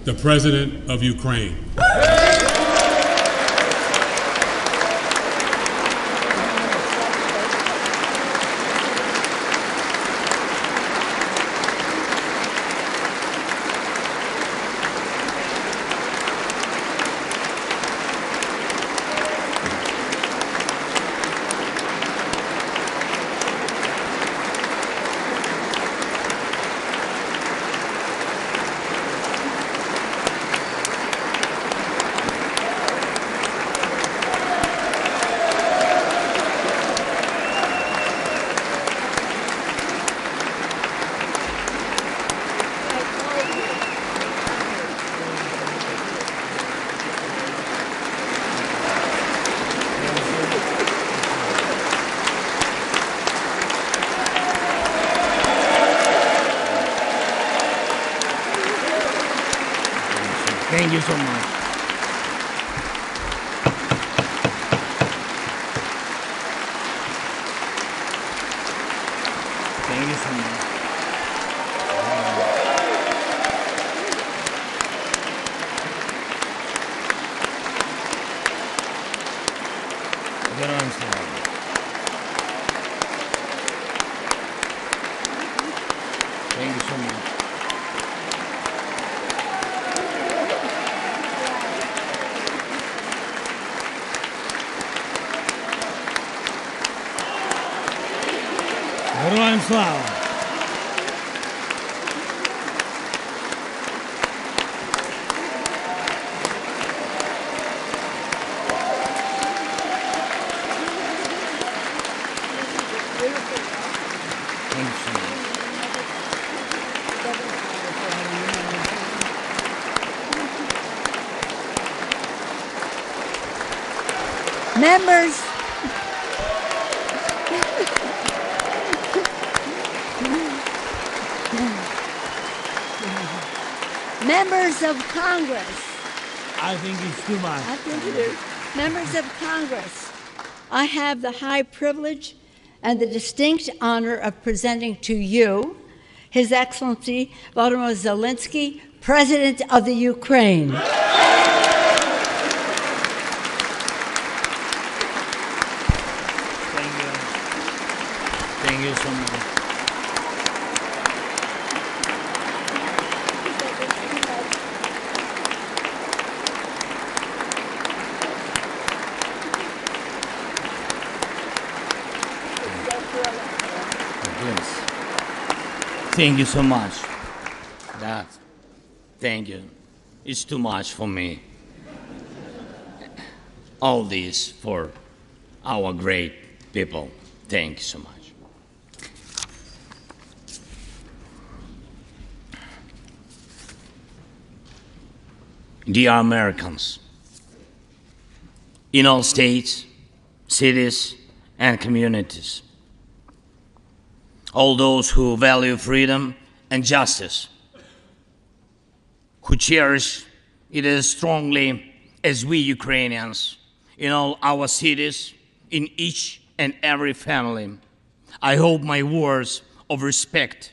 the President of Ukraine. Thank you so much. Thank you so much. Героям слава. Thank you so much. Героям слава! Members, members of Congress. I think it's too much. I think it is. Members of Congress, I have the high privilege and the distinct honor of presenting to you His Excellency Volodymyr Zelensky, President of the Ukraine. Thank you. Thank you so much. Yes. Thank you so much. Thank you. It's too much for me. All this for our great people. Thank you so much. Dear Americans, in all states, cities, and communities, all those who value freedom and justice, who cherish it as strongly as we Ukrainians, in all our cities, in each and every family, I hope my words of respect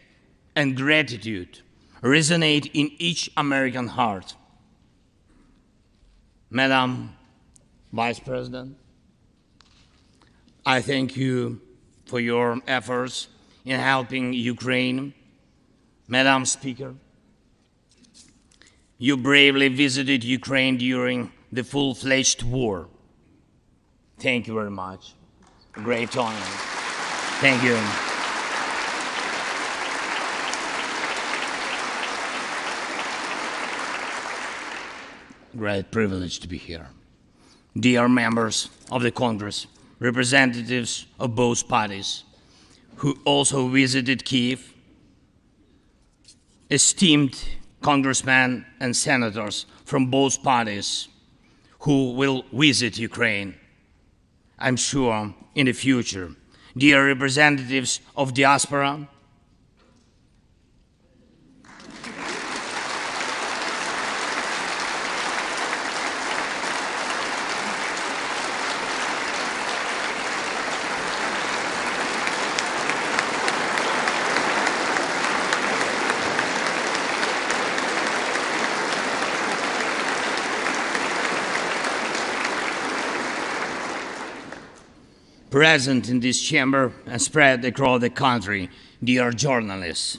and gratitude resonate in each American heart. Madam Vice President, I thank you for your efforts in helping Ukraine. Madam Speaker, you bravely visited Ukraine during the full-fledged war. Thank you very much. A great honor. Thank you. Great privilege to be here. Dear members of the Congress, representatives of both parties, who also visited Kyiv, esteemed congressmen and senators from both parties who will visit Ukraine, I'm sure, in the future. Dear representatives of diaspora, present in this chamber and spread across the country, dear journalists.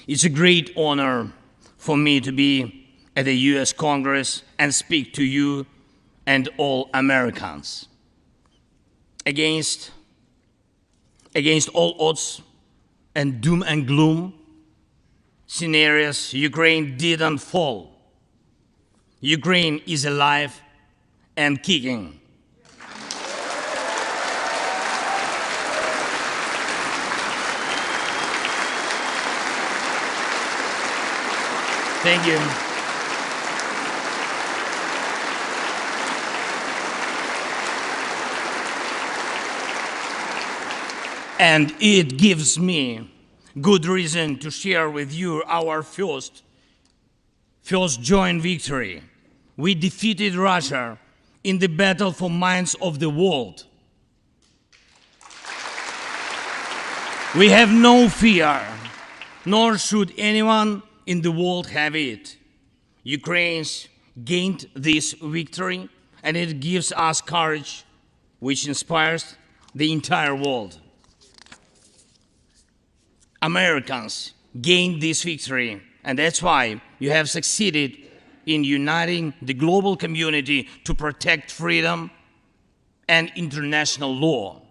It's a great honor for me to be at the US Congress and speak to you and all Americans. Against all odds and doom and gloom scenarios, Ukraine didn't fall. Ukraine is alive and kicking. Thank you. And it gives me good reason to share with you our first joint victory. We defeated Russia in the battle for minds of the world. We have no fear, nor should anyone in the world have it. Ukrainians gained this victory, and it gives us courage, which inspires the entire world. Americans gained this victory, and that's why you have succeeded in uniting the global community to protect freedom and international law.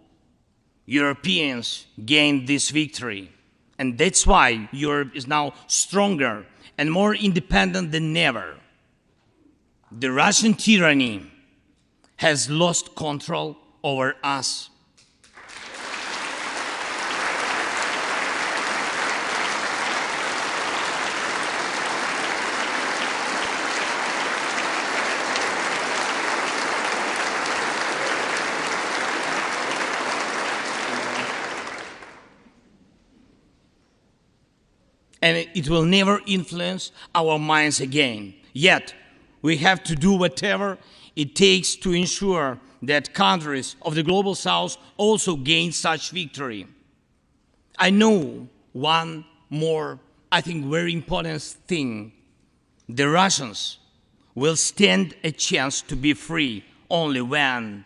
Europeans gained this victory, and that's why Europe is now stronger and more independent than ever. The Russian tyranny has lost control over us. And it will never influence our minds again. Yet, we have to do whatever it takes to ensure that countries of the global south also gain such victory. I know one more, I think, very important thing. The Russians will stand a chance to be free only when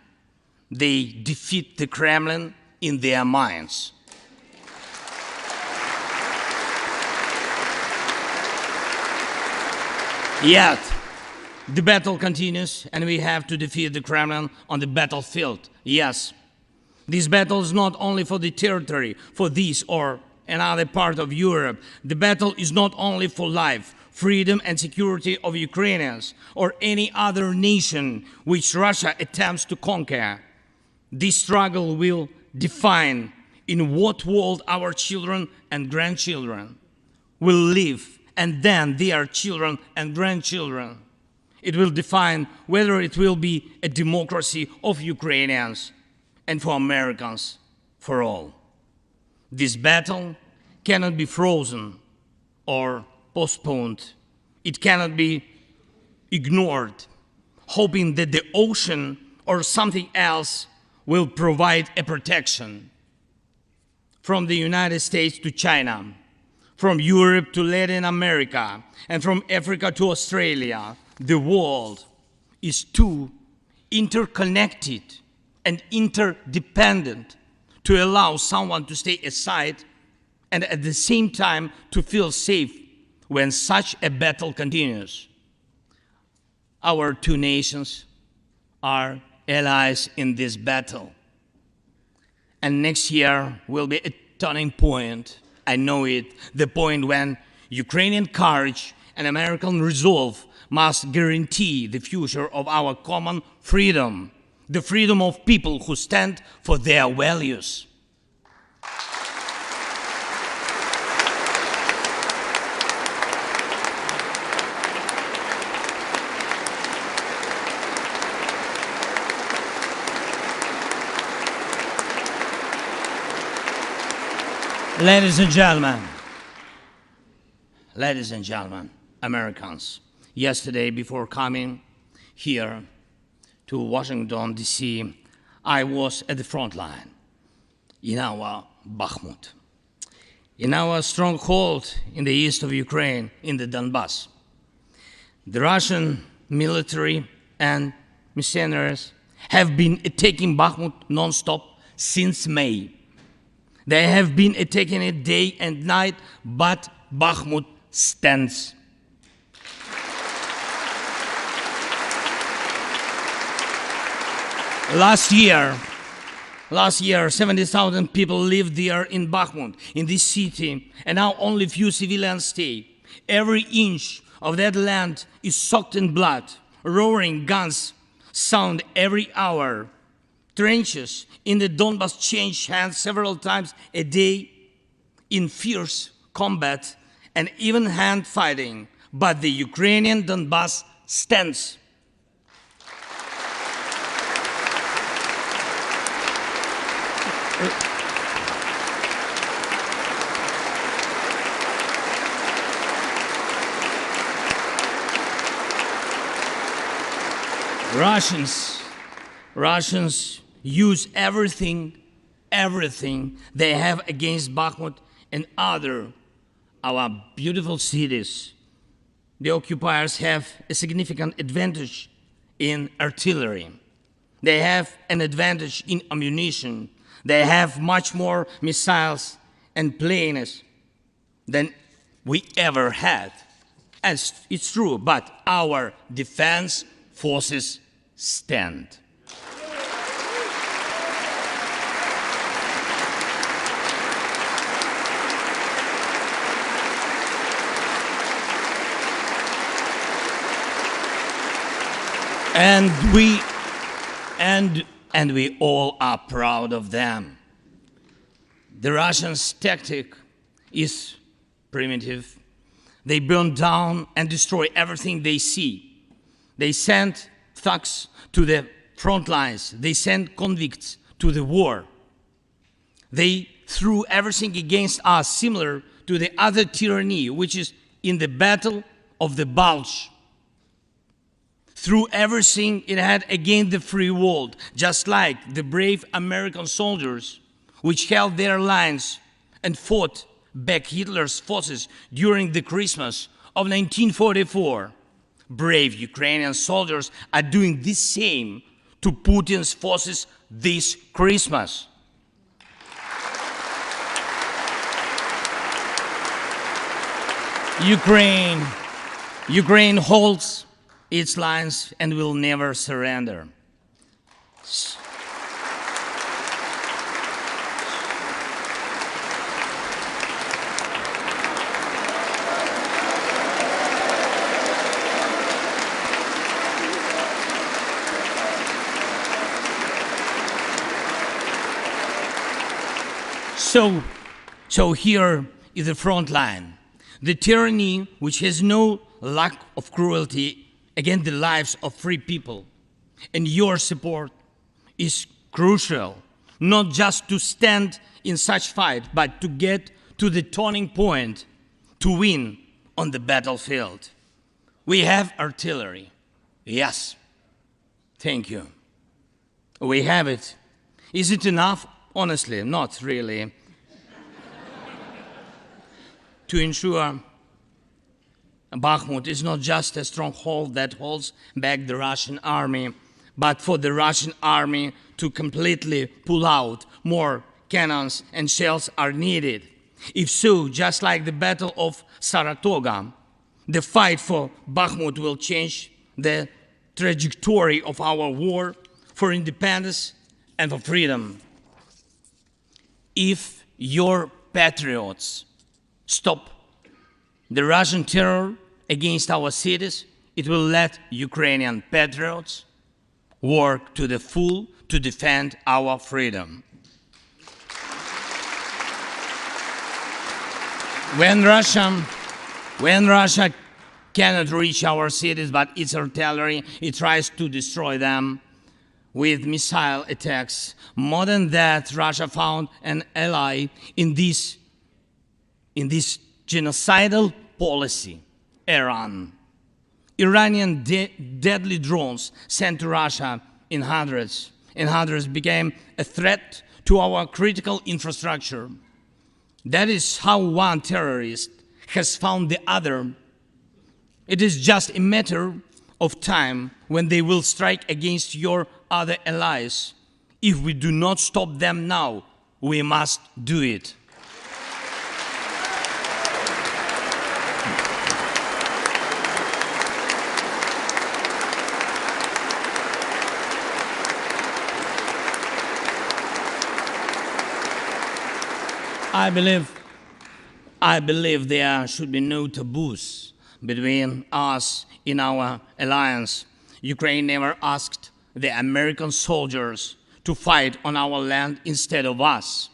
they defeat the Kremlin in their minds. Yet, the battle continues, and we have to defeat the Kremlin on the battlefield. Yes, this battle is not only for the territory, for this or another part of Europe. The battle is not only for life, freedom, and security of Ukrainians or any other nation which Russia attempts to conquer. This struggle will define in what world our children and grandchildren will live, and then their children and grandchildren. It will define whether it will be a democracy of Ukrainians and for Americans for all. This battle cannot be frozen or postponed. It cannot be ignored, hoping that the ocean or something else will provide a protection. From the United States to China, from Europe to Latin America, and from Africa to Australia, the world is too interconnected and interdependent to allow someone to stay aside and at the same time to feel safe when such a battle continues. Our two nations are allies in this battle. And next year will be a turning point. I know it, the point when Ukrainian courage and American resolve must guarantee the future of our common freedom, the freedom of people who stand for their values. Ladies and gentlemen, Americans, yesterday before coming here to Washington, D.C., I was at the front line in our Bakhmut, in our stronghold in the east of Ukraine, in the Donbass. The Russian military and mercenaries have been attacking Bakhmut non-stop since May. They have been attacking it day and night, but Bakhmut stands. Last year, 70,000 people lived there in Bakhmut, in this city, and now only few civilians stay. Every inch of that land is soaked in blood. Roaring guns sound every hour. Trenches in the Donbas change hands several times a day in fierce combat and even hand fighting. But the Ukrainian Donbas stands. Russians use everything they have against Bakhmut and our beautiful cities. The occupiers have a significant advantage in artillery. They have an advantage in ammunition. They have much more missiles and planes than we ever had. And it's true, but our defense forces stand. And we all are proud of them. The Russians' tactic is primitive. They burn down and destroy everything they see. They send thugs to the front lines. They send convicts to the war. They threw everything against us, similar to the other tyranny, which is in the Battle of the Bulge. Threw everything it had against the free world, just like the brave American soldiers which held their lines and fought back Hitler's forces during the Christmas of 1944. Brave Ukrainian soldiers are doing the same to Putin's forces this Christmas. Ukraine holds its lines and will never surrender. So here is the front line. The tyranny which has no lack of cruelty against the lives of free people. And your support is crucial, not just to stand in such fight, but to get to the turning point to win on the battlefield. We have artillery. Yes. Thank you. We have it. Is it enough? Honestly, not really. To ensure Bakhmut is not just a stronghold that holds back the Russian army, but for the Russian army to completely pull out, more cannons and shells are needed. If so, just like the Battle of Saratoga, the fight for Bakhmut will change the trajectory of our war for independence and for freedom. If your patriots stop the Russian terror against our cities, it will let Ukrainian patriots work to the full to defend our freedom. When Russia cannot reach our cities, but its artillery, it tries to destroy them with missile attacks. More than that, Russia found an ally in this genocidal policy, Iran. Iranian deadly drones sent to Russia in hundreds became a threat to our critical infrastructure. That is how one terrorist has found the other. It is just a matter of time when they will strike against your other allies. If we do not stop them now, we must do it. I believe there should be no taboos between us in our alliance. Ukraine never asked the American soldiers to fight on our land instead of us.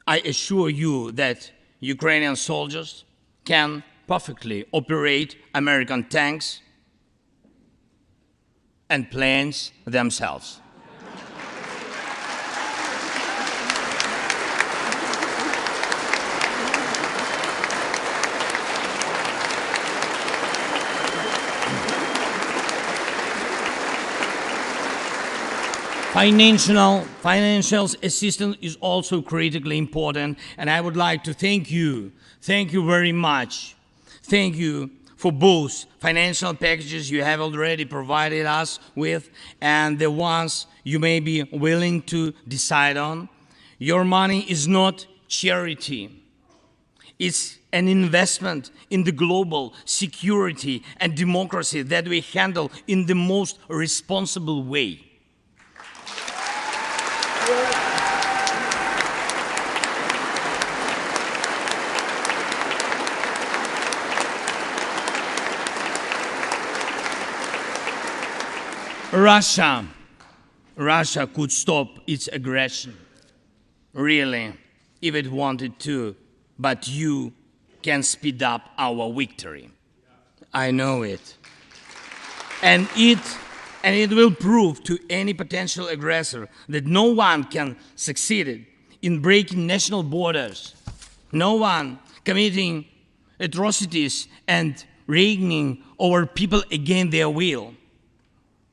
I assure you that Ukrainian soldiers can perfectly operate American tanks and planes themselves. Financial assistance is also critically important, and I would like to thank you very much. Thank you for both financial packages you have already provided us with and the ones you may be willing to decide on. Your money is not charity. It's an investment in the global security and democracy that we handle in the most responsible way. Russia could stop its aggression, really, if it wanted to, but you can speed up our victory. I know it. And it will prove to any potential aggressor that no one can succeed in breaking national borders, no one committing atrocities and reigning over people against their will.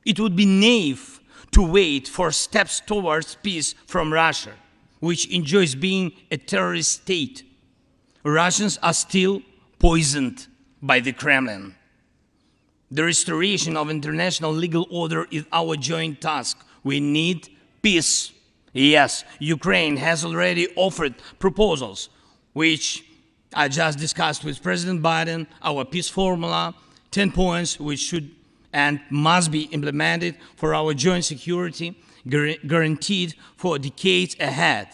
It would be naive to wait for steps towards peace from Russia, which enjoys being a terrorist state. Russians are still poisoned by the Kremlin. The restoration of international legal order is our joint task. We need peace. Yes, Ukraine has already offered proposals, which I just discussed with President Biden, our peace formula, 10 points which should and must be implemented for our joint security, guaranteed for decades ahead.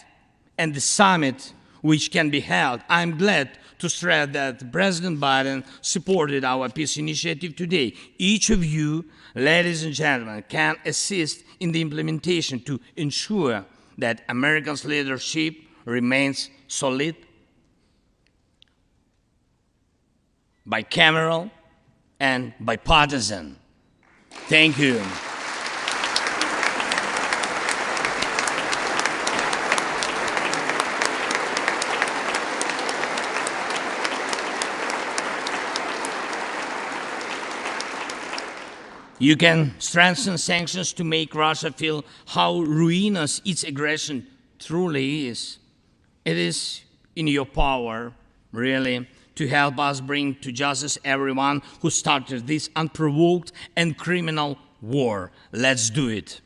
And the summit which can be held, I'm glad to stress that President Biden supported our peace initiative today. Each of you, ladies and gentlemen, can assist in the implementation to ensure that America's leadership remains solid, bicameral, and bipartisan. Thank you. You can strengthen sanctions to make Russia feel how ruinous its aggression truly is. It is in your power, really, to help us bring to justice everyone who started this unprovoked and criminal war. Let's do it.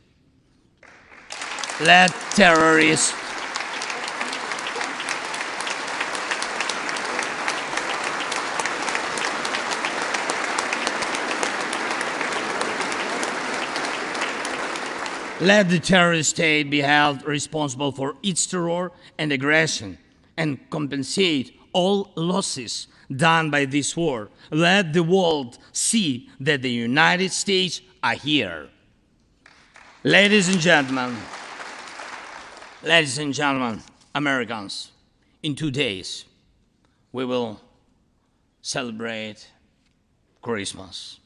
Let terrorists Let the terrorist state be held responsible for its terror and aggression and compensate all losses done by this war. Let the world see that the United States are here. Ladies and gentlemen, Americans, in 2 days, we will celebrate Christmas.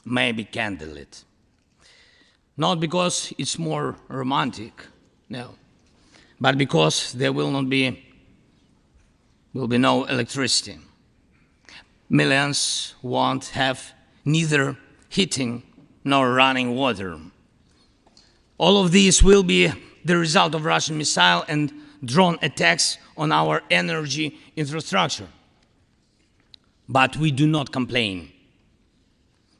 Maybe candlelit. Not because it's more romantic, no, but because there will be no electricity. Millions won't have neither heating nor running water. All of these will be the result of Russian missile and drone attacks on our energy infrastructure. But we do not complain.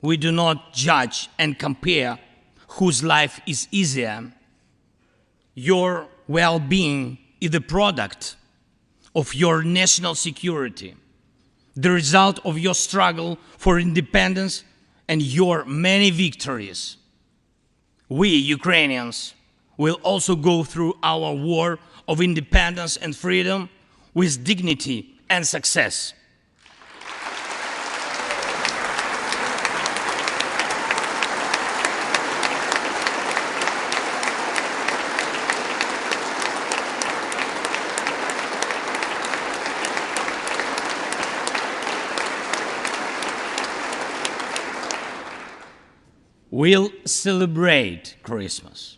We do not judge and compare whose life is easier. Your well-being is the product of your national security, the result of your struggle for independence and your many victories. We, Ukrainians, will also go through our war of independence and freedom with dignity and success. We'll celebrate Christmas.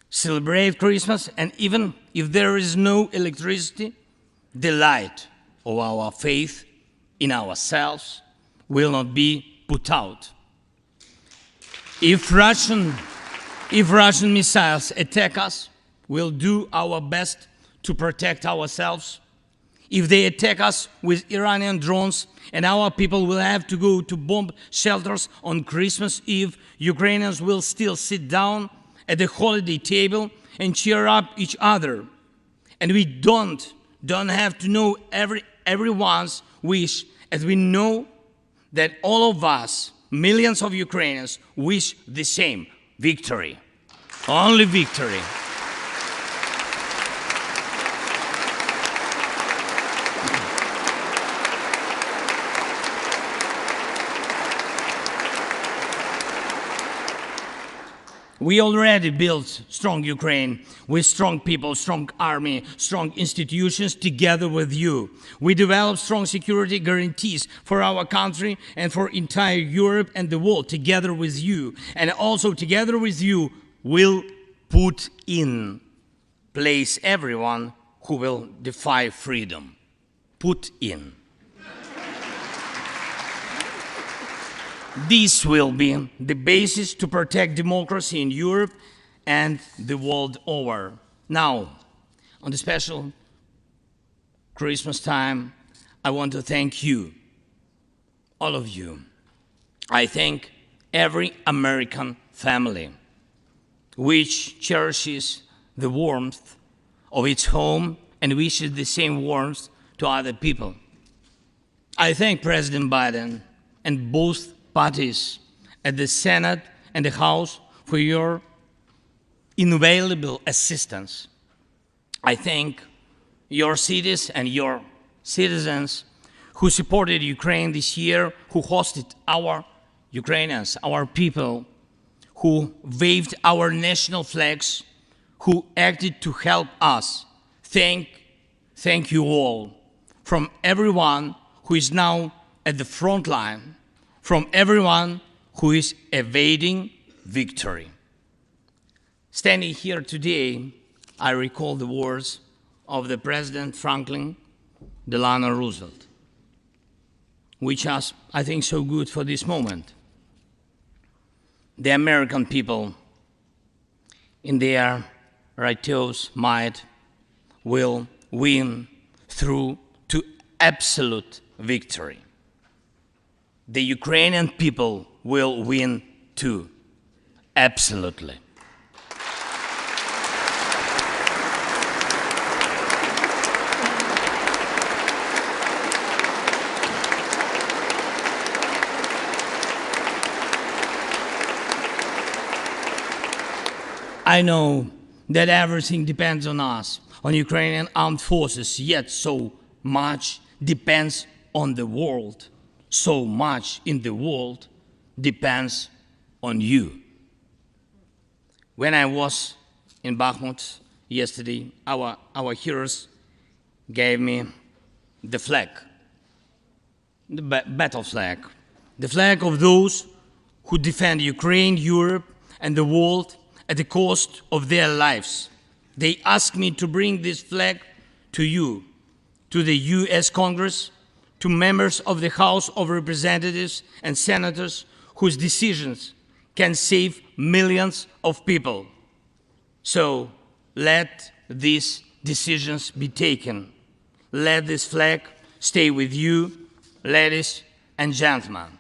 Celebrate Christmas, and even if there is no electricity, the light of our faith in ourselves will not be put out. If Russian missiles attack us, we'll do our best to protect ourselves. If they attack us with Iranian drones and our people will have to go to bomb shelters on Christmas Eve, Ukrainians will still sit down at the holiday table and cheer up each other. And we don't have to know everyone's wish, as we know that all of us, millions of Ukrainians, wish the same: victory. Only victory. We already built strong Ukraine with strong people, strong army, strong institutions together with you. We developed strong security guarantees for our country and for entire Europe and the world together with you. And also together with you, we'll put in place everyone who will defy freedom. Put in. This will be the basis to protect democracy in Europe and the world over. Now, on the special Christmas time, I want to thank you, all of you. I thank every American family which cherishes the warmth of its home and wishes the same warmth to other people. I thank President Biden and both parties at the Senate and the House for your invaluable assistance. I thank your cities and your citizens who supported Ukraine this year, who hosted our Ukrainians, our people, who waved our national flags, who acted to help us. Thank you all, from everyone who is now at the front line, from everyone who is evading victory. Standing here today, I recall the words of the President Franklin Delano Roosevelt, which are, I think, so good for this moment. The American people, in their righteous might, will win through to absolute victory. The Ukrainian people will win too, absolutely. I know that everything depends on us, on Ukrainian armed forces, yet so much depends on the world. So much in the world depends on you. When I was in Bakhmut yesterday, our heroes gave me the flag, the battle flag, the flag of those who defend Ukraine, Europe, and the world at the cost of their lives. They asked me to bring this flag to you, to the US Congress, to members of the House of Representatives and senators whose decisions can save millions of people. So let these decisions be taken. Let this flag stay with you, ladies and gentlemen.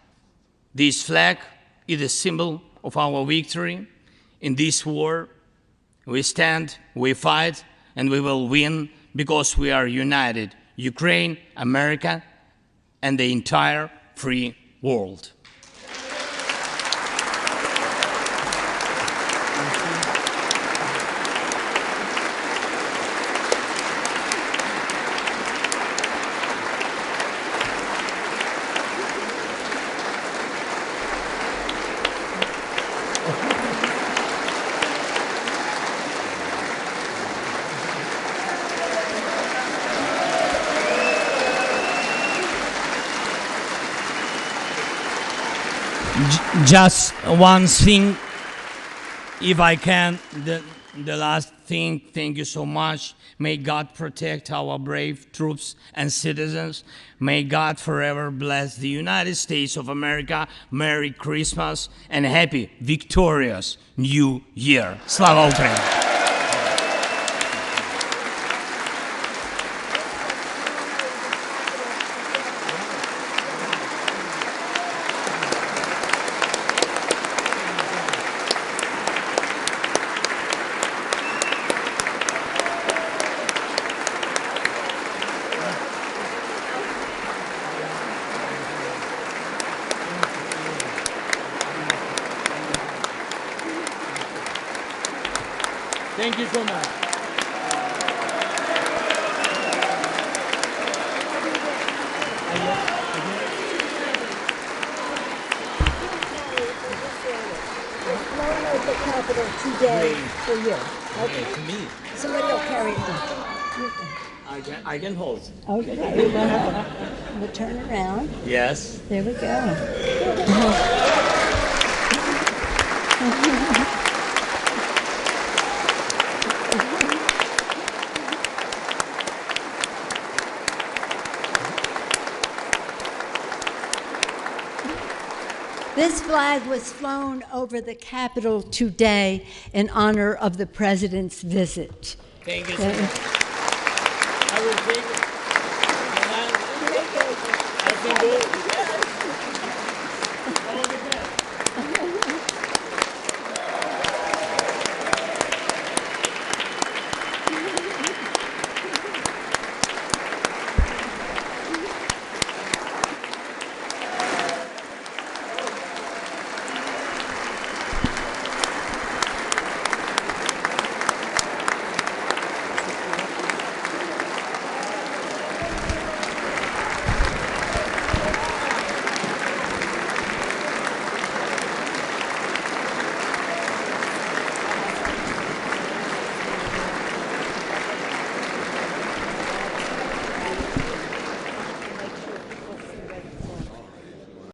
This flag is a symbol of our victory in this war. We stand, we fight, and we will win because we are united, Ukraine, America, and the entire free world. Just one thing, if I can, the last thing, thank you so much. May God protect our brave troops and citizens. May God forever bless the United States of America. Merry Christmas and happy, victorious New Year. Slava Ukraini! Thank you so much. The capital today for you. Okay. To me, Somebody will carry it. I can hold. Okay. We'll turn around. Yes. There we go. This flag was flown over the Capitol today in honor of the President's visit. Thank you so much.